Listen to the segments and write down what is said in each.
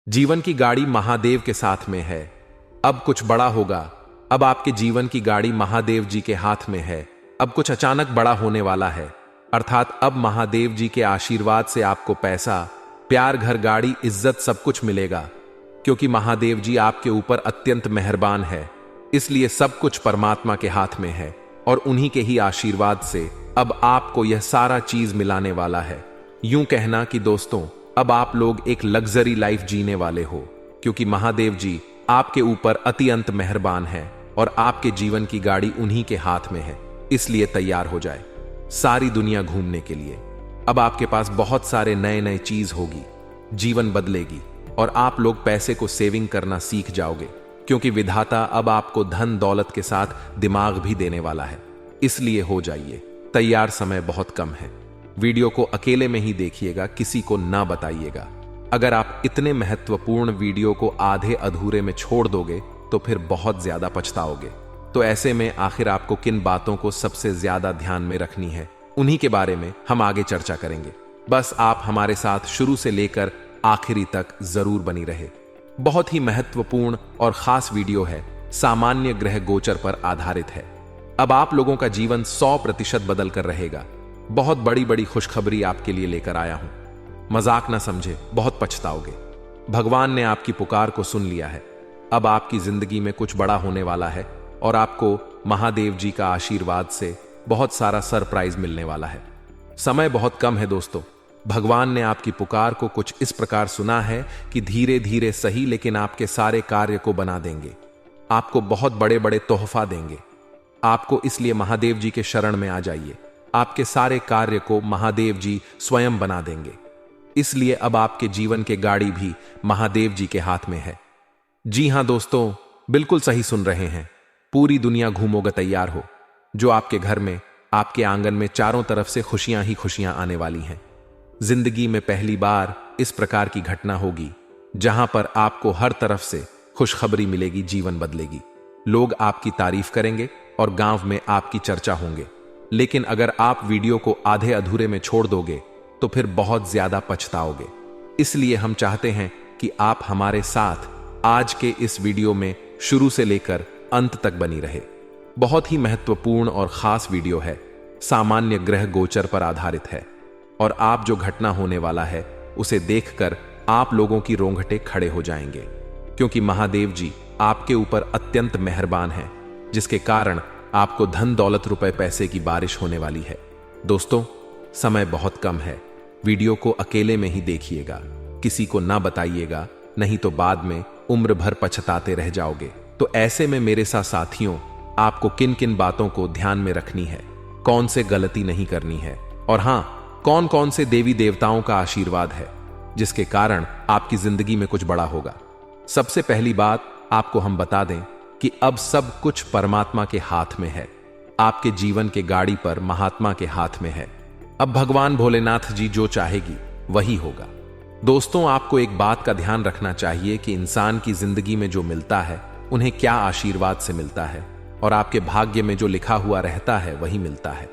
जीवन की गाड़ी महादेव के साथ में है। अब कुछ बड़ा होगा। अब आपके जीवन की गाड़ी महादेव जी के हाथ में है। अब कुछ अचानक बड़ा होने वाला है। अर्थात अब महादेव जी के आशीर्वाद से आपको पैसा, प्यार, घर, गाड़ी, इज्जत सब कुछ मिलेगा। क्योंकि महादेव जी आपके ऊपर अत्यंत मेहरबान है, इसलिए सब कुछ परमात्मा के हाथ में है और उन्हीं के ही आशीर्वाद से अब आपको यह सारा चीज मिलाने वाला है। यूं कहना कि दोस्तों, अब आप लोग एक लग्जरी लाइफ जीने वाले हो, क्योंकि महादेव जी आपके ऊपर अत्यंत मेहरबान है और आपके जीवन की गाड़ी उन्हीं के हाथ में है। इसलिए तैयार हो जाए सारी दुनिया घूमने के लिए। अब आपके पास बहुत सारे नए नए चीज होगी, जीवन बदलेगी और आप लोग पैसे को सेविंग करना सीख जाओगे, क्योंकि विधाता अब आपको धन दौलत के साथ दिमाग भी देने वाला है। इसलिए हो जाइए तैयार, समय बहुत कम है। वीडियो को अकेले में ही देखिएगा, किसी को ना बताइएगा। अगर आप इतने महत्वपूर्ण वीडियो को आधे अधूरे में छोड़ दोगे तो फिर बहुत ज्यादा पछताओगे। तो ऐसे में आखिर आपको किन बातों को सबसे ज्यादा ध्यान में रखनी है, उन्हीं के बारे में हम आगे चर्चा करेंगे। बस आप हमारे साथ शुरू से लेकर आखिरी तक जरूर बनी रहे। बहुत ही महत्वपूर्ण और खास वीडियो है, सामान्य ग्रह गोचर पर आधारित है। अब आप लोगों का जीवन 100% बदल कर रहेगा। बहुत बड़ी बड़ी खुशखबरी आपके लिए लेकर आया हूं। मजाक ना समझे, बहुत पछताओगे। भगवान ने आपकी पुकार को सुन लिया है। अब आपकी जिंदगी में कुछ बड़ा होने वाला है और आपको महादेव जी का आशीर्वाद से बहुत सारा सरप्राइज मिलने वाला है। समय बहुत कम है दोस्तों। भगवान ने आपकी पुकार को कुछ इस प्रकार सुना है कि धीरे धीरे सही, लेकिन आपके सारे कार्य को बना देंगे। आपको बहुत बड़े बड़े तोहफा देंगे। आपको इसलिए महादेव जी के शरण में आ जाइए। आपके सारे कार्य को महादेव जी स्वयं बना देंगे। इसलिए अब आपके जीवन के गाड़ी भी महादेव जी के हाथ में है। जी हां दोस्तों, बिल्कुल सही सुन रहे हैं। पूरी दुनिया घूमोगे, तैयार हो। जो आपके घर में, आपके आंगन में चारों तरफ से खुशियां ही खुशियां आने वाली हैं। जिंदगी में पहली बार इस प्रकार की घटना होगी जहां पर आपको हर तरफ से खुशखबरी मिलेगी, जीवन बदलेगी। लोग आपकी तारीफ करेंगे और गांव में आपकी चर्चा होंगे। लेकिन अगर आप वीडियो को आधे अधूरे में छोड़ दोगे तो फिर बहुत ज्यादा पछताओगे। इसलिए हम चाहते हैं कि आप हमारे साथ आज के इस वीडियो में शुरू से लेकर अंत तक बनी रहे। बहुत ही महत्वपूर्ण और खास वीडियो है, सामान्य ग्रह गोचर पर आधारित है और आप जो घटना होने वाला है उसे देखकर आप लोगों की रोंगटे खड़े हो जाएंगे, क्योंकि महादेव जी आपके ऊपर अत्यंत मेहरबान हैं, जिसके कारण आपको धन दौलत, रुपए, पैसे की बारिश होने वाली है। दोस्तों, समय बहुत कम है। वीडियो को अकेले में ही देखिएगा, किसी को ना बताइएगा, नहीं तो बाद में उम्र भर पछताते रह जाओगे। तो ऐसे में मेरे साथियों, आपको किन किन बातों को ध्यान में रखनी है, कौन से गलती नहीं करनी है और हां, कौन कौन से देवी देवताओं का आशीर्वाद है जिसके कारण आपकी जिंदगी में कुछ बड़ा होगा। सबसे पहली बात आपको हम बता दें कि अब सब कुछ परमात्मा के हाथ में है। आपके जीवन के गाड़ी पर महात्मा के हाथ में है। अब भगवान भोलेनाथ जी जो चाहेगी वही होगा। दोस्तों, आपको एक बात का ध्यान रखना चाहिए कि इंसान की जिंदगी में जो मिलता है उन्हें क्या आशीर्वाद से मिलता है और आपके भाग्य में जो लिखा हुआ रहता है वही मिलता है।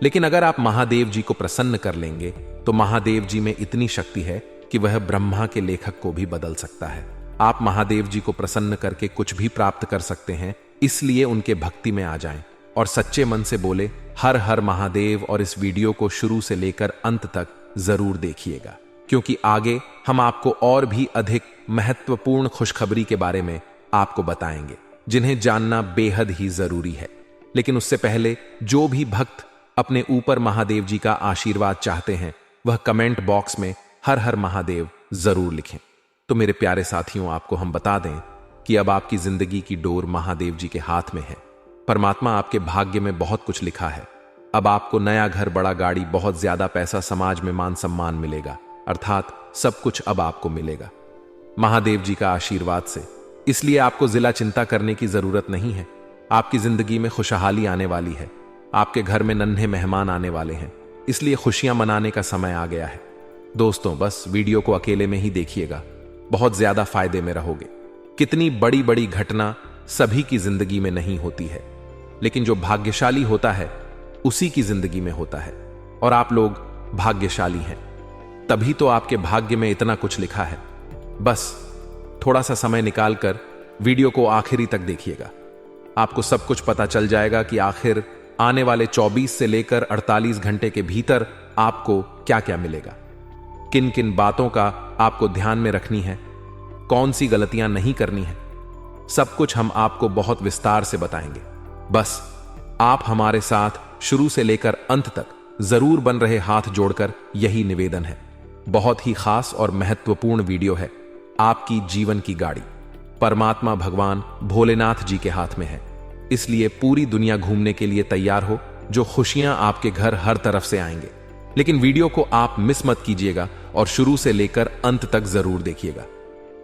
लेकिन अगर आप महादेव जी को प्रसन्न कर लेंगे तो महादेव जी में इतनी शक्ति है कि वह ब्रह्मा के लेखक को भी बदल सकता है। आप महादेव जी को प्रसन्न करके कुछ भी प्राप्त कर सकते हैं। इसलिए उनके भक्ति में आ जाएं और सच्चे मन से बोले हर हर महादेव और इस वीडियो को शुरू से लेकर अंत तक जरूर देखिएगा, क्योंकि आगे हम आपको और भी अधिक महत्वपूर्ण खुशखबरी के बारे में आपको बताएंगे, जिन्हें जानना बेहद ही जरूरी है। लेकिन उससे पहले जो भी भक्त अपने ऊपर महादेव जी का आशीर्वाद चाहते हैं वह कमेंट बॉक्स में हर हर महादेव जरूर लिखें। तो मेरे प्यारे साथियों, आपको हम बता दें कि अब आपकी जिंदगी की डोर महादेव जी के हाथ में है। परमात्मा आपके भाग्य में बहुत कुछ लिखा है। अब आपको नया घर, बड़ा गाड़ी, बहुत ज्यादा पैसा, समाज में मान सम्मान मिलेगा। अर्थात सब कुछ अब आपको मिलेगा महादेव जी का आशीर्वाद से। इसलिए आपको जिला चिंता करने की जरूरत नहीं है। आपकी जिंदगी में खुशहाली आने वाली है। आपके घर में नन्हे मेहमान आने वाले हैं। इसलिए खुशियां मनाने का समय आ गया है। दोस्तों, बस वीडियो को अकेले में ही देखिएगा, बहुत ज्यादा फायदे में रहोगे। कितनी बड़ी बड़ी घटना सभी की जिंदगी में नहीं होती है, लेकिन जो भाग्यशाली होता है उसी की जिंदगी में होता है। और आप लोग भाग्यशाली हैं, तभी तो आपके भाग्य में इतना कुछ लिखा है। बस थोड़ा सा समय निकालकर वीडियो को आखिरी तक देखिएगा। आपको सब कुछ पता चल जाएगा कि आखिर आने वाले 24 से लेकर 48 घंटे के भीतर आपको क्या क्या मिलेगा, किन किन बातों का आपको ध्यान में रखनी है, कौन सी गलतियां नहीं करनी है। सब कुछ हम आपको बहुत विस्तार से बताएंगे। बस आप हमारे साथ शुरू से लेकर अंत तक जरूर बन रहे। हाथ जोड़कर यही निवेदन है। बहुत ही खास और महत्वपूर्ण वीडियो है। आपकी जीवन की गाड़ी परमात्मा भगवान भोलेनाथ जी के हाथ में है, इसलिए पूरी दुनिया घूमने के लिए तैयार हो, जो खुशियां आपके घर हर तरफ से आएंगे। लेकिन वीडियो को आप मिस मत कीजिएगा और शुरू से लेकर अंत तक जरूर देखिएगा।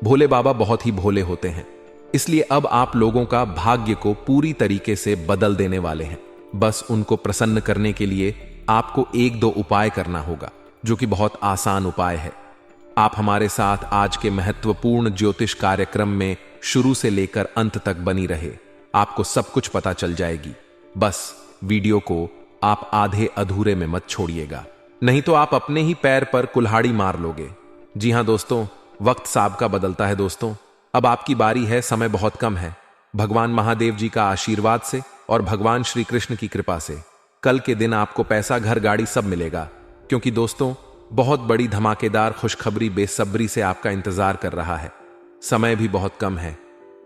भोले बाबा बहुत ही भोले होते हैं, इसलिए अब आप लोगों का भाग्य को पूरी तरीके से बदल देने वाले हैं। बस उनको प्रसन्न करने के लिए आपको एक दो उपाय करना होगा, जो कि बहुत आसान उपाय है। आप हमारे साथ आज के महत्वपूर्ण ज्योतिष कार्यक्रम में शुरू से लेकर अंत तक बनी रहे। आपको सब कुछ पता चल जाएगी। बस वीडियो को आप आधे अधूरे में मत छोड़िएगा, नहीं तो आप अपने ही पैर पर कुल्हाड़ी मार लोगे। जी हां दोस्तों, वक्त साहब का बदलता है दोस्तों। अब आपकी बारी है। समय बहुत कम है। भगवान महादेव जी का आशीर्वाद से और भगवान श्री कृष्ण की कृपा से कल के दिन आपको पैसा, घर, गाड़ी सब मिलेगा, क्योंकि दोस्तों बहुत बड़ी धमाकेदार खुशखबरी बेसब्री से आपका इंतजार कर रहा है। समय भी बहुत कम है।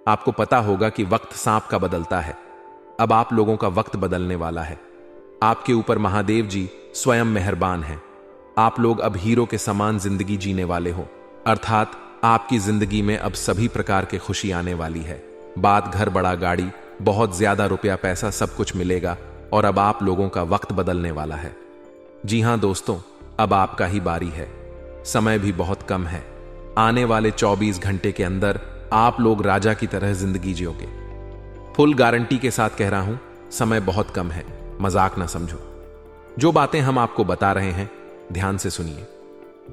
आपको पता होगा कि वक्त सांप का बदलता है। अब आप लोगों का वक्त बदलने वाला है। आपके ऊपर महादेव जी स्वयं मेहरबान हैं। आप लोग अब हीरो के समान जिंदगी जीने वाले हो, अर्थात आपकी जिंदगी में अब सभी प्रकार की खुशी आने वाली है। बात घर, बड़ा, गाड़ी, बहुत ज्यादा रुपया, पैसा सब कुछ मिलेगा और अब आप लोगों का वक्त बदलने वाला है। जी हां दोस्तों, अब आपका ही बारी है। समय भी बहुत कम है। आने वाले 24 घंटे के अंदर आप लोग राजा की तरह जिंदगी जियोगे। फुल गारंटी के साथ कह रहा हूं, समय बहुत कम है, मजाक ना समझो। जो बातें हम आपको बता रहे हैं ध्यान से सुनिए।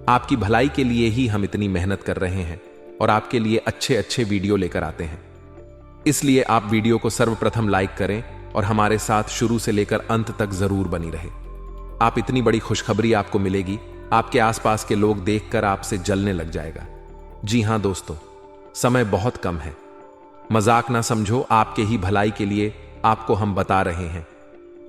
आपकी भलाई के लिए ही हम इतनी मेहनत कर रहे हैं और आपके लिए अच्छे अच्छे वीडियो लेकर आते हैं। इसलिए आप वीडियो को सर्वप्रथम लाइक करें और हमारे साथ शुरू से लेकर अंत तक जरूर बनी रहे। आप इतनी बड़ी खुशखबरी आपको मिलेगी, आपके आसपास के लोग देखकर आपसे जलने लग जाएगा। जी हां दोस्तों, समय बहुत कम है, मजाक ना समझो। आपके ही भलाई के लिए आपको हम बता रहे हैं।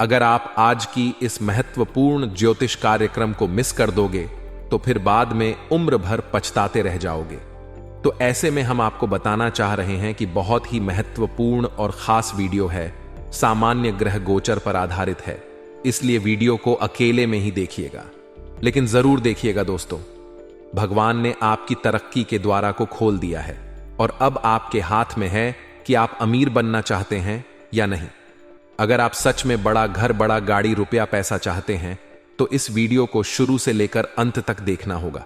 अगर आप आज की इस महत्वपूर्ण ज्योतिष कार्यक्रम को मिस कर दोगे तो फिर बाद में उम्र भर पछताते रह जाओगे। तो ऐसे में हम आपको बताना चाह रहे हैं कि बहुत ही महत्वपूर्ण और खास वीडियो है, सामान्य ग्रह गोचर पर आधारित है, इसलिए वीडियो को अकेले में ही देखिएगा, लेकिन जरूर देखिएगा दोस्तों। भगवान ने आपकी तरक्की के द्वारा को खोल दिया है और अब आपके हाथ में है कि आप अमीर बनना चाहते हैं या नहीं। अगर आप सच में बड़ा घर, बड़ा गाड़ी, रुपया, पैसा चाहते हैं तो इस वीडियो को शुरू से लेकर अंत तक देखना होगा।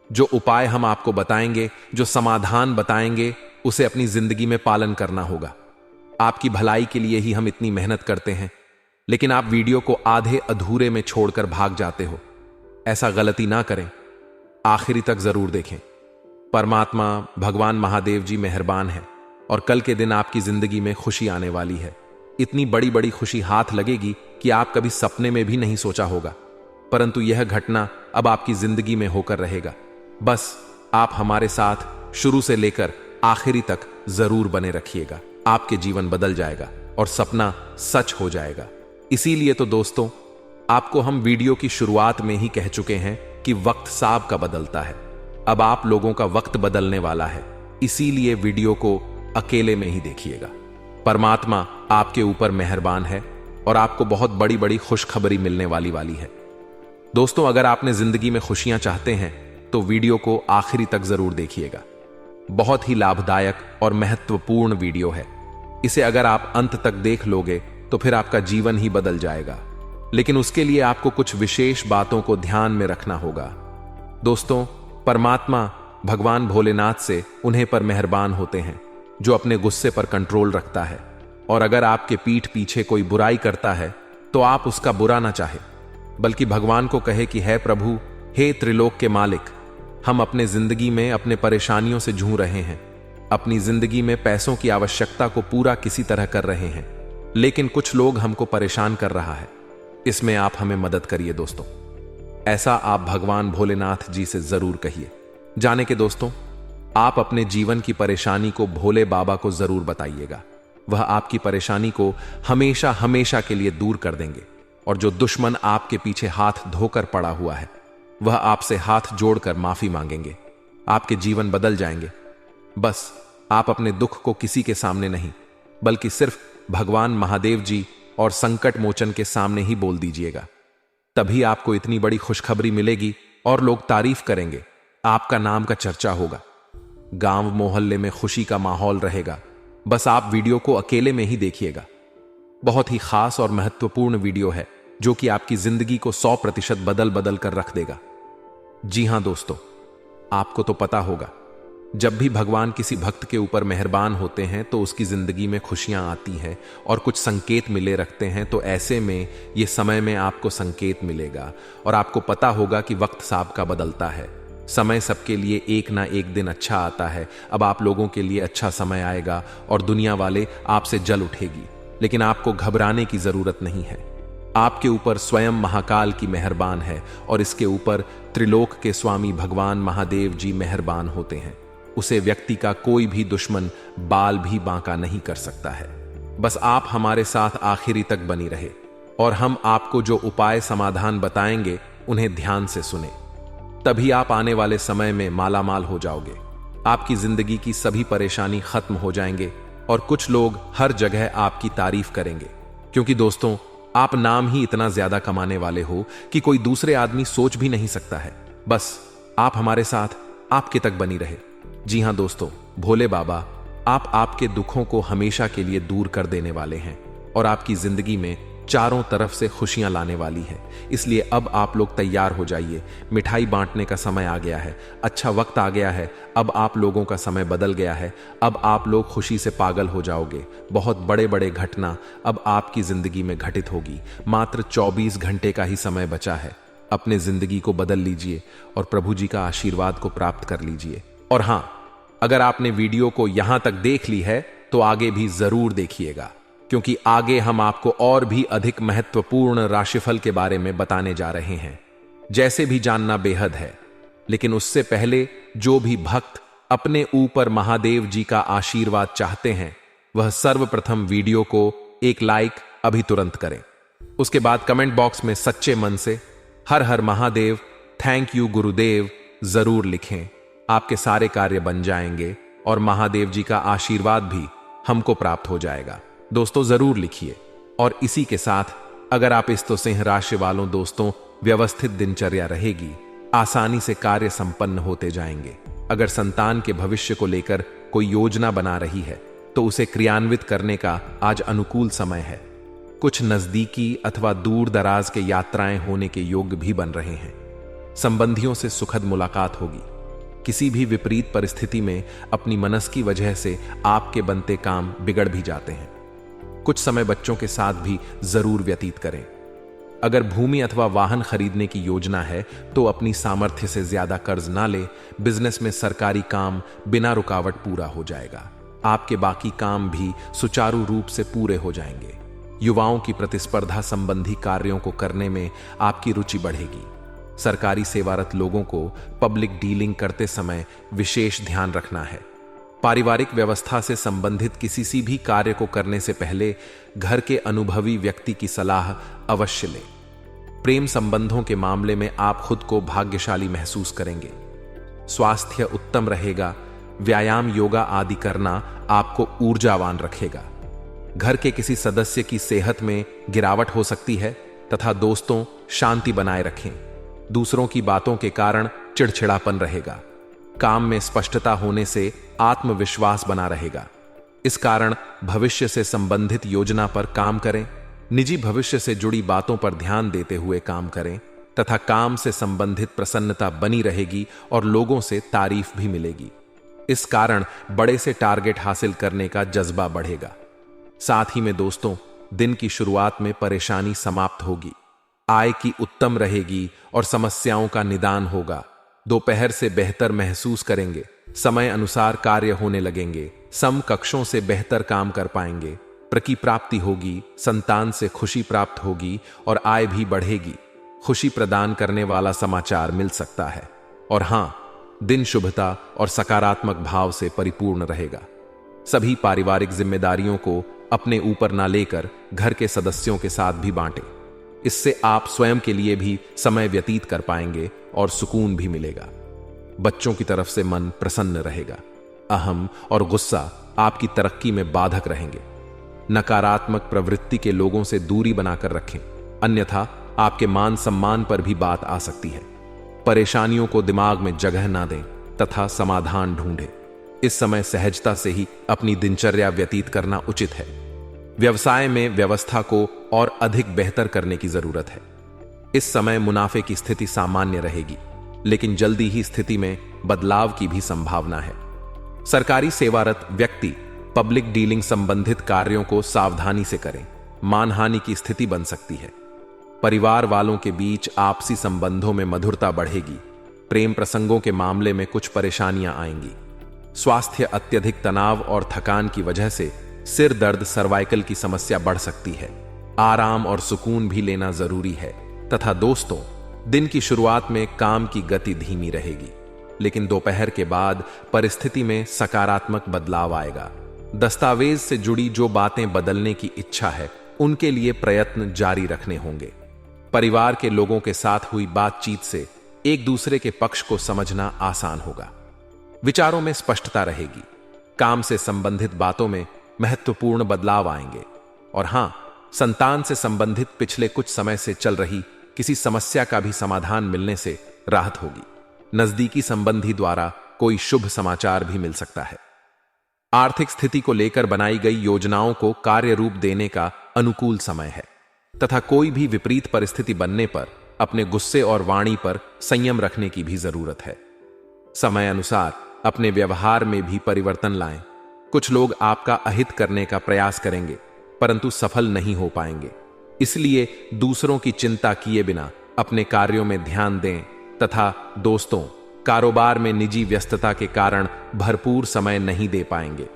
जो उपाय हम आपको बताएंगे, जो समाधान बताएंगे, उसे अपनी जिंदगी में पालन करना होगा। आपकी भलाई के लिए ही हम इतनी मेहनत करते हैं, लेकिन आप वीडियो को आधे अधूरे में छोड़कर भाग जाते हो। ऐसा गलती ना करें, आखिरी तक जरूर देखें। परमात्मा भगवान महादेव जी मेहरबान है और कल के दिन आपकी जिंदगी में खुशी आने वाली है। इतनी बड़ी बड़ी खुशी हाथ लगेगी कि आप कभी सपने में भी नहीं सोचा होगा, परंतु यह घटना अब आपकी जिंदगी में होकर रहेगा। बस आप हमारे साथ शुरू से लेकर आखिरी तक जरूर बने रखिएगा। आपके जीवन बदल जाएगा और सपना सच हो जाएगा। इसीलिए तो दोस्तों, आपको हम वीडियो की शुरुआत में ही कह चुके हैं कि वक्त सांप का बदलता है। अब आप लोगों का वक्त बदलने वाला है, इसीलिए वीडियो को अकेले में ही देखिएगा। परमात्मा आपके ऊपर मेहरबान है और आपको बहुत बड़ी बड़ी खुशखबरी मिलने वाली है। दोस्तों, अगर आपने जिंदगी में खुशियां चाहते हैं तो वीडियो को आखिरी तक जरूर देखिएगा। बहुत ही लाभदायक और महत्वपूर्ण वीडियो है। इसे अगर आप अंत तक देख लोगे तो फिर आपका जीवन ही बदल जाएगा, लेकिन उसके लिए आपको कुछ विशेष बातों को ध्यान में रखना होगा। दोस्तों, परमात्मा भगवान भोलेनाथ से उन्हें पर मेहरबान होते हैं जो अपने गुस्से पर कंट्रोल रखता है, और अगर आपके पीठ पीछे कोई बुराई करता है तो आप उसका बुरा ना चाहे, बल्कि भगवान को कहे कि हे प्रभु, हे त्रिलोक के मालिक, हम अपने जिंदगी में अपने परेशानियों से जूझ रहे हैं। अपनी जिंदगी में पैसों की आवश्यकता को पूरा किसी तरह कर रहे हैं, लेकिन कुछ लोग हमको परेशान कर रहा है। इसमें आप हमें मदद करिए दोस्तों। ऐसा आप भगवान भोलेनाथ जी से जरूर कहिए। जाने के दोस्तों, आप अपने जीवन की परेशानी को भोले बाबा को जरूर बताइएगा। वह आपकी परेशानी को हमेशा हमेशा के लिए दूर कर देंगे। और जो दुश्मन आपके पीछे हाथ धोकर पड़ा हुआ है, वह आपसे हाथ जोड़कर माफी मांगेंगे। आपके जीवन बदल जाएंगे। बस आप अपने दुख को किसी के सामने नहीं, बल्कि सिर्फ भगवान महादेव जी और संकट मोचन के सामने ही बोल दीजिएगा। तभी आपको इतनी बड़ी खुशखबरी मिलेगी और लोग तारीफ करेंगे। आपका नाम का चर्चा होगा। गांव मोहल्ले में खुशी का माहौल रहेगा। बस आप वीडियो को अकेले में ही देखिएगा। बहुत ही खास और महत्वपूर्ण वीडियो है जो कि आपकी जिंदगी को 100% बदल बदल कर रख देगा। जी हां दोस्तों, आपको तो पता होगा, जब भी भगवान किसी भक्त के ऊपर मेहरबान होते हैं तो उसकी जिंदगी में खुशियां आती हैं और कुछ संकेत मिले रखते हैं। तो ऐसे में ये समय में आपको संकेत मिलेगा और आपको पता होगा कि वक्त साहब का बदलता है। समय सबके लिए एक ना एक दिन अच्छा आता है। अब आप लोगों के लिए अच्छा समय आएगा और दुनिया वाले आपसे जल उठेगी। लेकिन आपको घबराने की जरूरत नहीं है। आपके ऊपर स्वयं महाकाल की मेहरबान है और इसके ऊपर त्रिलोक के स्वामी भगवान महादेव जी मेहरबान होते हैं। उसे व्यक्ति का कोई भी दुश्मन बाल भी बांका नहीं कर सकता है। बस आप हमारे साथ आखिरी तक बनी रहे और हम आपको जो उपाय समाधान बताएंगे उन्हें ध्यान से सुने। तभी आप आने वाले समय में मालामाल हो जाओगे। आपकी जिंदगी की सभी परेशानी खत्म हो जाएंगे और कुछ लोग हर जगह आपकी तारीफ करेंगे। क्योंकि दोस्तों, आप नाम ही इतना ज्यादा कमाने वाले हो कि कोई दूसरे आदमी सोच भी नहीं सकता है। बस आप हमारे साथ आपके तक बनी रहे। जी हां दोस्तों, भोले बाबा आप आपके दुखों को हमेशा के लिए दूर कर देने वाले हैं और आपकी जिंदगी में चारों तरफ से खुशियां लाने वाली है। इसलिए अब आप लोग तैयार हो जाइए। मिठाई बांटने का समय आ गया है। अच्छा वक्त आ गया है। अब आप लोगों का समय बदल गया है। अब आप लोग खुशी से पागल हो जाओगे। बहुत बड़े बड़े घटना अब आपकी जिंदगी में घटित होगी। मात्र 24 घंटे का ही समय बचा है। अपने जिंदगी को बदल लीजिए और प्रभु जी का आशीर्वाद को प्राप्त कर लीजिए। और हां, अगर आपने वीडियो को यहां तक देख ली है तो आगे भी जरूर देखिएगा, क्योंकि आगे हम आपको और भी अधिक महत्वपूर्ण राशिफल के बारे में बताने जा रहे हैं। जैसे भी जानना बेहद है, लेकिन उससे पहले जो भी भक्त अपने ऊपर महादेव जी का आशीर्वाद चाहते हैं, वह सर्वप्रथम वीडियो को एक लाइक अभी तुरंत करें। उसके बाद कमेंट बॉक्स में सच्चे मन से हर हर महादेव, थैंक यू गुरुदेव जरूर लिखें। आपके सारे कार्य बन जाएंगे और महादेव जी का आशीर्वाद भी हमको प्राप्त हो जाएगा। दोस्तों जरूर लिखिए। और इसी के साथ अगर आप इस तो सिंह राशि वालों दोस्तों, व्यवस्थित दिनचर्या रहेगी, आसानी से कार्य संपन्न होते जाएंगे। अगर संतान के भविष्य को लेकर कोई योजना बना रही है तो उसे क्रियान्वित करने का आज अनुकूल समय है। कुछ नजदीकी अथवा दूर दराज के यात्राएं होने के योग भी बन रहे हैं। संबंधियों से सुखद मुलाकात होगी। किसी भी विपरीत परिस्थिति में अपनी मनस की वजह से आपके बनते काम बिगड़ भी जाते हैं। कुछ समय बच्चों के साथ भी जरूर व्यतीत करें। अगर भूमि अथवा वाहन खरीदने की योजना है तो अपनी सामर्थ्य से ज्यादा कर्ज ना ले। बिजनेस में सरकारी काम बिना रुकावट पूरा हो जाएगा। आपके बाकी काम भी सुचारू रूप से पूरे हो जाएंगे। युवाओं की प्रतिस्पर्धा संबंधी कार्यों को करने में आपकी रुचि बढ़ेगी। सरकारी सेवारत लोगों को पब्लिक डीलिंग करते समय विशेष ध्यान रखना है। पारिवारिक व्यवस्था से संबंधित किसी भी कार्य को करने से पहले घर के अनुभवी व्यक्ति की सलाह अवश्य लें। प्रेम संबंधों के मामले में आप खुद को भाग्यशाली महसूस करेंगे। स्वास्थ्य उत्तम रहेगा। व्यायाम योगा आदि करना आपको ऊर्जावान रखेगा। घर के किसी सदस्य की सेहत में गिरावट हो सकती है तथा दोस्तों शांति बनाए रखें। दूसरों की बातों के कारण चिड़चिड़ापन रहेगा। काम में स्पष्टता होने से आत्मविश्वास बना रहेगा। इस कारण भविष्य से संबंधित योजना पर काम करें। निजी भविष्य से जुड़ी बातों पर ध्यान देते हुए काम करें तथा काम से संबंधित प्रसन्नता बनी रहेगी और लोगों से तारीफ भी मिलेगी। इस कारण बड़े से टारगेट हासिल करने का जज्बा बढ़ेगा। साथ ही में दोस्तों, दिन की शुरुआत में परेशानी समाप्त होगी। आय की उत्तम रहेगी और समस्याओं का निदान होगा। दोपहर से बेहतर महसूस करेंगे। समय अनुसार कार्य होने लगेंगे। समकक्षों से बेहतर काम कर पाएंगे। प्रकी प्राप्ति होगी। संतान से खुशी प्राप्त होगी और आय भी बढ़ेगी। खुशी प्रदान करने वाला समाचार मिल सकता है। और हां, दिन शुभता और सकारात्मक भाव से परिपूर्ण रहेगा। सभी पारिवारिक जिम्मेदारियों को अपने ऊपर ना लेकर घर के सदस्यों के साथ भी बांटें। इससे आप स्वयं के लिए भी समय व्यतीत कर पाएंगे और सुकून भी मिलेगा। बच्चों की तरफ से मन प्रसन्न रहेगा। अहम और गुस्सा आपकी तरक्की में बाधक रहेंगे। नकारात्मक प्रवृत्ति के लोगों से दूरी बनाकर रखें, अन्यथा आपके मान सम्मान पर भी बात आ सकती है। परेशानियों को दिमाग में जगह ना दें तथा समाधान ढूंढें। इस समय सहजता से ही अपनी दिनचर्या व्यतीत करना उचित है। व्यवसाय में व्यवस्था को और अधिक बेहतर करने की जरूरत है। इस समय मुनाफे की स्थिति सामान्य रहेगी, लेकिन जल्दी ही स्थिति में बदलाव की भी संभावना है। सरकारी सेवारत व्यक्ति पब्लिक डीलिंग संबंधित कार्यों को सावधानी से करें, मानहानि की स्थिति बन सकती है। परिवार वालों के बीच आपसी संबंधों में मधुरता बढ़ेगी। प्रेम प्रसंगों के मामले में कुछ परेशानियां आएंगी। स्वास्थ्य अत्यधिक तनाव और थकान की वजह से सिर दर्द, सर्वाइकल की समस्या बढ़ सकती है। आराम और सुकून भी लेना जरूरी है। तथा दोस्तों, दिन की शुरुआत में काम की गति धीमी रहेगी, लेकिन दोपहर के बाद परिस्थिति में सकारात्मक बदलाव आएगा। दस्तावेज से जुड़ी जो बातें बदलने की इच्छा है, उनके लिए प्रयत्न जारी रखने होंगे। परिवार के लोगों के साथ हुई बातचीत से एक दूसरे के पक्ष को समझना आसान होगा। विचारों में स्पष्टता रहेगी। काम से संबंधित बातों में महत्वपूर्ण बदलाव आएंगे। और हां, संतान से संबंधित पिछले कुछ समय से चल रही किसी समस्या का भी समाधान मिलने से राहत होगी। नजदीकी संबंधी द्वारा कोई शुभ समाचार भी मिल सकता है। आर्थिक स्थिति को लेकर बनाई गई योजनाओं को कार्य रूप देने का अनुकूल समय है तथा कोई भी विपरीत परिस्थिति बनने पर अपने गुस्से और वाणी पर संयम रखने की भी जरूरत है। समय अनुसार अपने व्यवहार में भी परिवर्तन लाएं। कुछ लोग आपका अहित करने का प्रयास करेंगे, परंतु सफल नहीं हो पाएंगे। इसलिए दूसरों की चिंता किए बिना अपने कार्यों में ध्यान दें। तथा दोस्तों, कारोबार में निजी व्यस्तता के कारण भरपूर समय नहीं दे पाएंगे,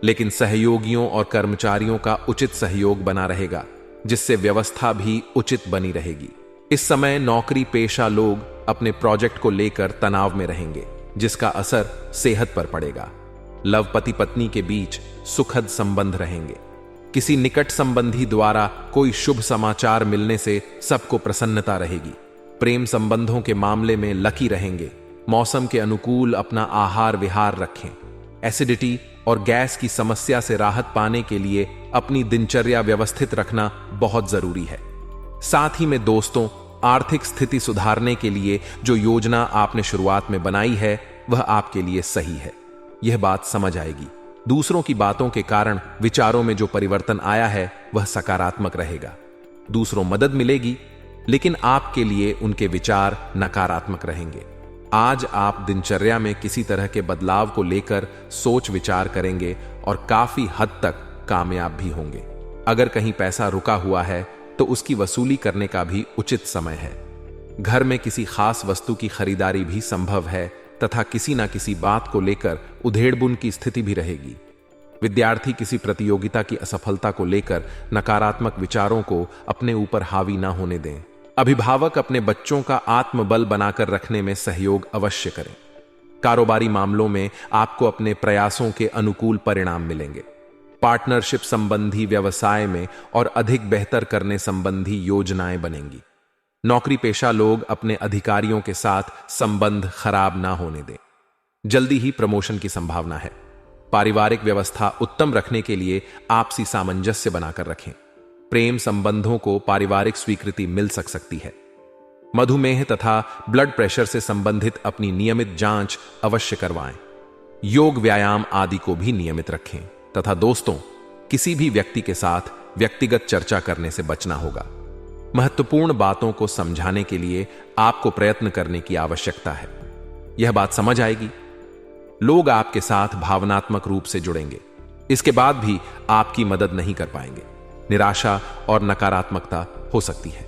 लेकिन सहयोगियों और कर्मचारियों का उचित सहयोग बना रहेगा, जिससे व्यवस्था भी उचित बनी रहेगी। इस समय नौकरी पेशा लोग अपने प्रोजेक्ट को लेकर तनाव में रहेंगे, जिसका असर सेहत पर पड़ेगा। लव पति पत्नी के बीच सुखद संबंध रहेंगे। किसी निकट संबंधी द्वारा कोई शुभ समाचार मिलने से सबको प्रसन्नता रहेगी। प्रेम संबंधों के मामले में लकी रहेंगे। मौसम के अनुकूल अपना आहार विहार रखें। एसिडिटी और गैस की समस्या से राहत पाने के लिए अपनी दिनचर्या व्यवस्थित रखना बहुत जरूरी है। साथ ही में दोस्तों, आर्थिक स्थिति सुधारने के लिए जो योजना आपने शुरुआत में बनाई है, वह आपके लिए सही है। यह बात समझ आएगी। दूसरों की बातों के कारण विचारों में जो परिवर्तन आया है, वह सकारात्मक रहेगा। दूसरों मदद मिलेगी, लेकिन आपके लिए उनके विचार नकारात्मक रहेंगे। आज आप दिनचर्या में किसी तरह के बदलाव को लेकर सोच विचार करेंगे और काफी हद तक कामयाब भी होंगे। अगर कहीं पैसा रुका हुआ है तो उसकी वसूली करने का भी उचित समय है। घर में किसी खास वस्तु की खरीदारी भी संभव है तथा किसी न किसी बात को लेकर उधेड़बुन की स्थिति भी रहेगी। विद्यार्थी किसी प्रतियोगिता की असफलता को लेकर नकारात्मक विचारों को अपने ऊपर हावी न होने दें। अभिभावक अपने बच्चों का आत्मबल बनाकर रखने में सहयोग अवश्य करें। कारोबारी मामलों में आपको अपने प्रयासों के अनुकूल परिणाम मिलेंगे। पार्टनरशिप संबंधी व्यवसाय में और अधिक बेहतर करने संबंधी योजनाएं बनेंगी। नौकरी पेशा लोग अपने अधिकारियों के साथ संबंध खराब ना होने दें। जल्दी ही प्रमोशन की संभावना है। पारिवारिक व्यवस्था उत्तम रखने के लिए आपसी सामंजस्य बनाकर रखें। प्रेम संबंधों को पारिवारिक स्वीकृति मिल सकती है। मधुमेह तथा ब्लड प्रेशर से संबंधित अपनी नियमित जांच अवश्य करवाएं। योग व्यायाम आदि को भी नियमित रखें। तथा दोस्तों, किसी भी व्यक्ति के साथ व्यक्तिगत चर्चा करने से बचना होगा। महत्वपूर्ण बातों को समझाने के लिए आपको प्रयत्न करने की आवश्यकता है। यह बात समझ आएगी। लोग आपके साथ भावनात्मक रूप से जुड़ेंगे। इसके बाद भी आपकी मदद नहीं कर पाएंगे। निराशा और नकारात्मकता हो सकती है।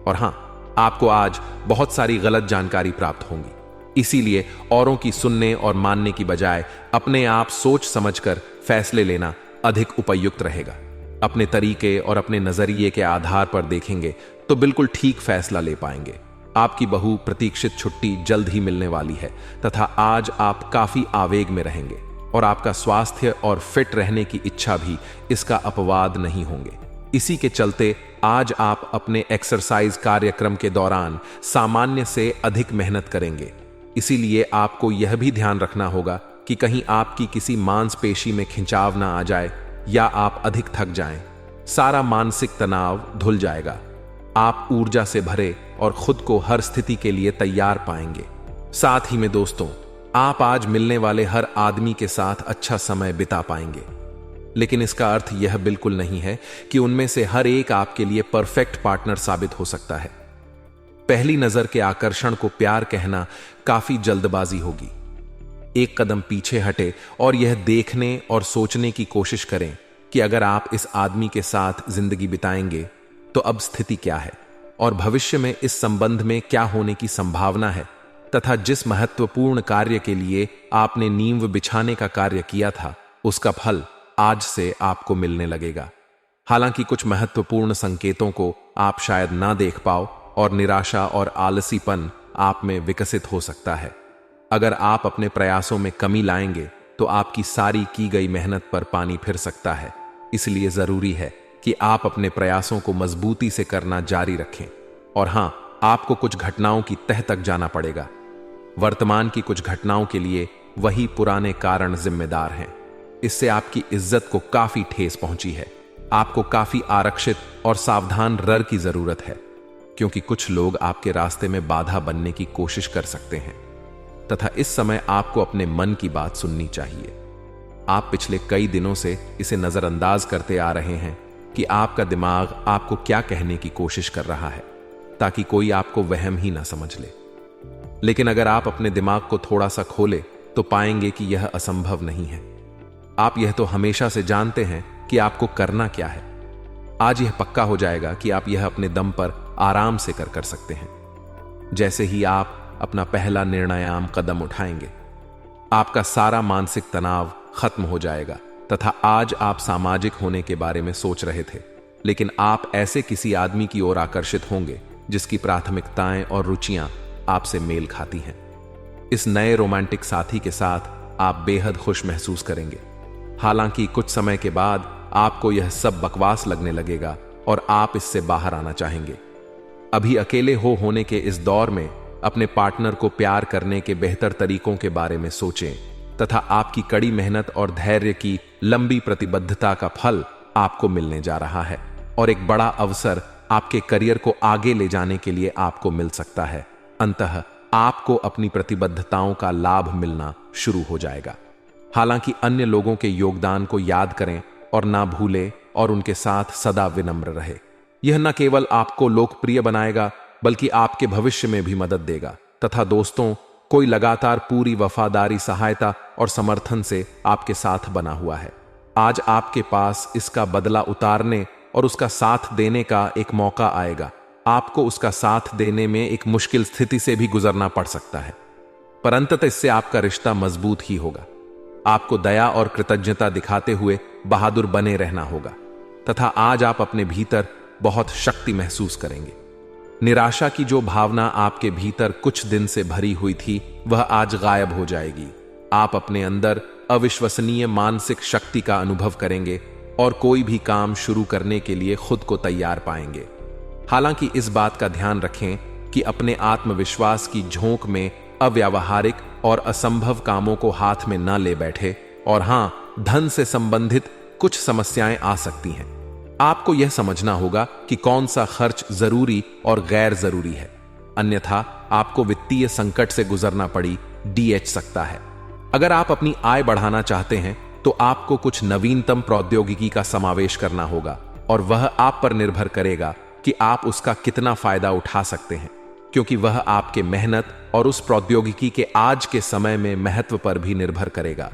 और हां, आपको आज बहुत सारी गलत जानकारी प्राप्त होंगी। इसीलिए औरों की सुनने और मानने की बजाय अपने आप सोच समझकर फैसले लेना अधिक उपयुक्त रहेगा। अपने तरीके और अपने नजरिए के आधार पर देखेंगे तो बिल्कुल ठीक फैसला ले पाएंगे। आपकी बहु प्रतीक्षित छुट्टी जल्द ही मिलने वाली है तथा आज आप काफी आवेग में रहेंगे और आपका स्वास्थ्य और फिट रहने की इच्छा भी इसका अपवाद नहीं होंगे। इसी के चलते आज आप अपने एक्सरसाइज कार्यक्रम के दौरान सामान्य से अधिक मेहनत करेंगे। इसीलिए आपको यह भी ध्यान रखना होगा कि कहीं आपकी किसी मांसपेशी में खिंचाव ना आ जाए या आप अधिक थक जाएं। सारा मानसिक तनाव धुल जाएगा। आप ऊर्जा से भरे और खुद को हर स्थिति के लिए तैयार पाएंगे। साथ ही में दोस्तों, आप आज मिलने वाले हर आदमी के साथ अच्छा समय बिता पाएंगे, लेकिन इसका अर्थ यह बिल्कुल नहीं है कि उनमें से हर एक आपके लिए परफेक्ट पार्टनर साबित हो सकता है। पहली नजर के आकर्षण को प्यार कहना काफी जल्दबाजी होगी। एक कदम पीछे हटे और यह देखने और सोचने की कोशिश करें कि अगर आप इस आदमी के साथ जिंदगी बिताएंगे तो अब स्थिति क्या है और भविष्य में इस संबंध में क्या होने की संभावना है, तथा जिस महत्वपूर्ण कार्य के लिए आपने नींव बिछाने का कार्य किया था उसका फल आज से आपको मिलने लगेगा। हालांकि कुछ महत्वपूर्ण संकेतों को आप शायद ना देख पाओ और निराशा और आलसीपन आप में विकसित हो सकता है। अगर आप अपने प्रयासों में कमी लाएंगे तो आपकी सारी की गई मेहनत पर पानी फिर सकता है। इसलिए जरूरी है कि आप अपने प्रयासों को मजबूती से करना जारी रखें। और हां, आपको कुछ घटनाओं की तह तक जाना पड़ेगा। वर्तमान की कुछ घटनाओं के लिए वही पुराने कारण जिम्मेदार हैं। इससे आपकी इज्जत को काफी ठेस पहुंची है। आपको काफी आरक्षित और सावधान रर की जरूरत है, क्योंकि कुछ लोग आपके रास्ते में बाधा बनने की कोशिश कर सकते हैं, तथा इस समय आपको अपने मन की बात सुननी चाहिए। आप पिछले कई दिनों से इसे नजरअंदाज करते आ रहे हैं कि आपका दिमाग आपको क्या कहने की कोशिश कर रहा है, ताकि कोई आपको वहम ही ना समझ ले। लेकिन अगर आप अपने दिमाग को थोड़ा सा खोले तो पाएंगे कि यह असंभव नहीं है। आप यह तो हमेशा से जानते हैं कि आपको करना क्या है। आज यह पक्का हो जाएगा कि आप यह अपने दम पर आराम से कर सकते हैं। जैसे ही आप अपना पहला निर्णायाम कदम उठाएंगे, आपका सारा मानसिक तनाव खत्म हो जाएगा तथा आज आप सामाजिक होने के बारे में सोच रहे थे, लेकिन आप ऐसे किसी आदमी की ओर आकर्षित होंगे जिसकी प्राथमिकताएं और रुचियां आपसे मेल खाती हैं। इस नए रोमांटिक साथी के साथ आप बेहद खुश महसूस करेंगे। हालांकि कुछ समय के बाद आपको यह सब बकवास लगने लगेगा और आप इससे बाहर आना चाहेंगे। अभी अकेले होने के इस दौर में अपने पार्टनर को प्यार करने के बेहतर तरीकों के बारे में सोचें तथा आपकी कड़ी मेहनत और धैर्य की लंबी प्रतिबद्धता का फल आपको मिलने जा रहा है और एक बड़ा अवसर आपके करियर को आगे ले जाने के लिए आपको मिल सकता है। अंततः आपको अपनी प्रतिबद्धताओं का लाभ मिलना शुरू हो जाएगा। हालांकि अन्य लोगों के योगदान को याद करें और ना भूलें और उनके साथ सदा विनम्र रहे। यह न केवल आपको लोकप्रिय बनाएगा बल्कि आपके भविष्य में भी मदद देगा। तथा दोस्तों, कोई लगातार पूरी वफादारी, सहायता और समर्थन से आपके साथ बना हुआ है। आज आपके पास इसका बदला उतारने और उसका साथ देने का एक मौका आएगा। आपको उसका साथ देने में एक मुश्किल स्थिति से भी गुजरना पड़ सकता है, पर अंततः इससे आपका रिश्ता मजबूत ही होगा। आपको दया और कृतज्ञता दिखाते हुए बहादुर बने रहना होगा तथा आज आप अपने भीतर बहुत शक्ति महसूस करेंगे। निराशा की जो भावना आपके भीतर कुछ दिन से भरी हुई थी, वह आज गायब हो जाएगी। आप अपने अंदर अविश्वसनीय मानसिक शक्ति का अनुभव करेंगे और कोई भी काम शुरू करने के लिए खुद को तैयार पाएंगे। हालांकि इस बात का ध्यान रखें कि अपने आत्मविश्वास की झोंक में अव्यावहारिक और असंभव कामों को हाथ में न ले बैठे। और हां, धन से संबंधित कुछ समस्याएं आ सकती हैं। आपको यह समझना होगा कि कौन सा खर्च जरूरी और गैर जरूरी है, अन्यथा आपको वित्तीय संकट से गुजरना पड़ी डीएच सकता है। अगर आप अपनी आय बढ़ाना चाहते हैं तो आपको कुछ नवीनतम प्रौद्योगिकी का समावेश करना होगा और वह आप पर निर्भर करेगा कि आप उसका कितना फायदा उठा सकते हैं, क्योंकि वह आपके मेहनत और उस प्रौद्योगिकी के आज के समय में महत्व पर भी निर्भर करेगा।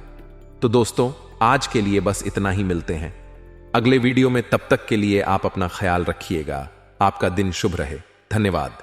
तो दोस्तों, आज के लिए बस इतना ही। मिलते हैं अगले वीडियो में। तब तक के लिए आप अपना ख्याल रखिएगा। आपका दिन शुभ रहे। धन्यवाद।